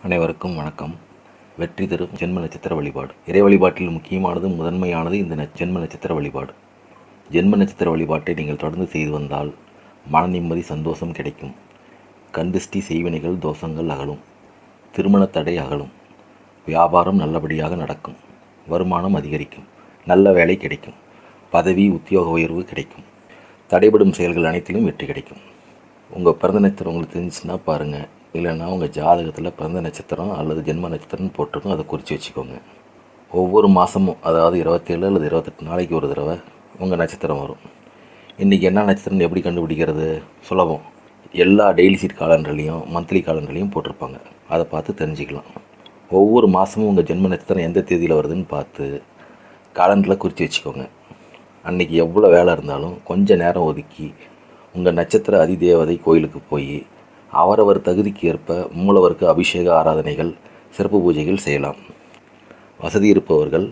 அனைவருக்கும் வணக்கம். வெற்றி தரும் ஜென்ம நட்சத்திர வழிபாடு. இறை வழிபாட்டில் முக்கியமானது முதன்மையானது இந்த ஜென்ம நட்சத்திர வழிபாடு. ஜென்ம நட்சத்திர வழிபாட்டை நீங்கள் தொடர்ந்து செய்து வந்தால் மன நிம்மதி, சந்தோஷம் கிடைக்கும். கண்திஷ்டி, செய்வினைகள், தோஷங்கள் அகலும். திருமண தடை அகலும். வியாபாரம் நல்லபடியாக நடக்கும். வருமானம் அதிகரிக்கும். நல்ல வேலை கிடைக்கும். பதவி, உத்தியோக உயர்வு கிடைக்கும். தடைபடும் செயல்கள் அனைத்திலும் வெற்றி கிடைக்கும். உங்கள் பிறந்த நட்சத்திரம் உங்களுக்கு தெரிஞ்சுன்னா பாருங்கள். இல்லைன்னா உங்கள் ஜாதகத்தில் பிறந்த நட்சத்திரம் அல்லது ஜென்ம நட்சத்திரம்னு போட்டிருக்கும், அதை குறித்து வச்சுக்கோங்க. ஒவ்வொரு மாதமும், அதாவது 27 அல்லது 28 நாளைக்கு ஒரு தடவை உங்கள் நட்சத்திரம் வரும். இன்றைக்கி என்ன நட்சத்திரம்னு எப்படி கண்டுபிடிக்கிறது? சுலபம். எல்லா டெய்லி சீட் காலண்டர்லேயும் மந்த்லி காலண்டர்லேயும் போட்டிருப்பாங்க. அதை பார்த்து தெரிஞ்சுக்கலாம். ஒவ்வொரு மாதமும் உங்கள் ஜென்ம நட்சத்திரம் எந்த தேதியில் வருதுன்னு பார்த்து காலண்டரில் குறித்து வச்சுக்கோங்க. அன்றைக்கி எவ்வளோ வேலை இருந்தாலும் கொஞ்சம் நேரம் ஒதுக்கி உங்கள் நட்சத்திர அதிதேவதை கோயிலுக்கு போய் அவரவர் தகுதிக்கு ஏற்ப மூலவருக்கு அபிஷேக ஆராதனைகள், சிறப்பு பூஜைகள் செய்யலாம். வசதி இருப்பவர்கள்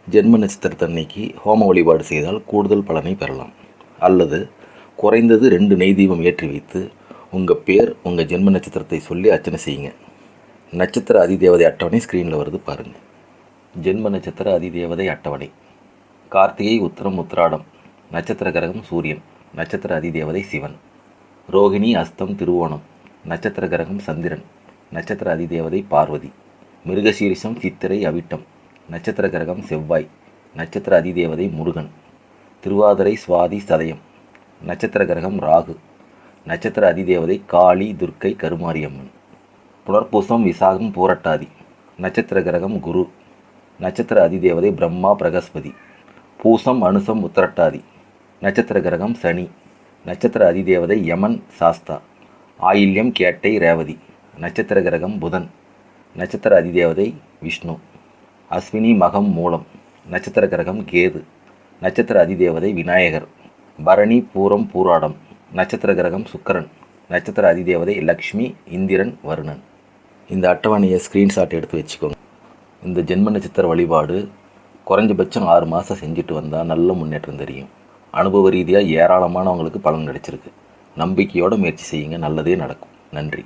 ஜென்ம நட்சத்திரத்தன்னைக்கு ஹோம வழிபாடு செய்தால் கூடுதல் பலனை பெறலாம். அல்லது குறைந்தது 2 நெய் தீபம் ஏற்றி வைத்து உங்கள் பேர், உங்கள் ஜென்ம நட்சத்திரத்தை சொல்லி அர்ச்சனை செய்யுங்க. நட்சத்திர அதிதேவதை அட்டவணை ஸ்க்ரீனில் வருது பாருங்கள். ஜென்ம நட்சத்திர அதிதேவதை அட்டவணை. கார்த்திகை, உத்திரம், உத்திராடம். நட்சத்திர கிரகம் சூரியன். நட்சத்திர அதிதேவதை சிவன். ரோகிணி, அஸ்தம், திருவோணம். நட்சத்திர கிரகம் சந்திரன். நட்சத்திர அதிதேவதை பார்வதி. மிருகசீரிஷம், சித்திரை, அவிட்டம். நட்சத்திர கிரகம் செவ்வாய். நட்சத்திர அதிதேவதை முருகன். திருவாதிரை, சுவாதி, சதயம். நட்சத்திர கிரகம் ராகு. நட்சத்திர அதிதேவதை காளி, துர்க்கை, கருமாரியம்மன். புனர்பூசம், விசாகம், பூரட்டாதி. நட்சத்திர கிரகம் குரு. நட்சத்திர அதிதேவதை பிரம்மா, பிரகஸ்பதி. பூசம், அனுசம், உத்திரட்டாதி. நட்சத்திர கிரகம் சனி. நட்சத்திர அதிதேவதை யமன், சாஸ்தா. ஆயில்யம், கேட்டை, ரேவதி. நட்சத்திர கிரகம் புதன். நட்சத்திர அதிதேவதை விஷ்ணு. அஸ்வினி, மகம், மூலம். நட்சத்திர கிரகம் கேது. நட்சத்திர அதிதேவதை விநாயகர். பரணி, பூரம், பூராடம். நட்சத்திர கிரகம் சுக்கரன். நட்சத்திர அதிதேவதை லக்ஷ்மி, இந்திரன், வருணன். இந்த அட்டவணையை ஸ்க்ரீன்ஷாட் எடுத்து வச்சுக்கோங்க. இந்த ஜென்ம நட்சத்திர வழிபாடு குறைஞ்சபட்சம் 6 மாதம் செஞ்சுட்டு வந்தால் நல்ல முன்னேற்றம் தெரியும். அனுபவ ரீதியாக ஏராளமானவங்களுக்கு பலன் கிடைச்சிருக்கு. நம்பிக்கையோடு முயற்சி செய்யுங்க, நல்லதே நடக்கும். நன்றி.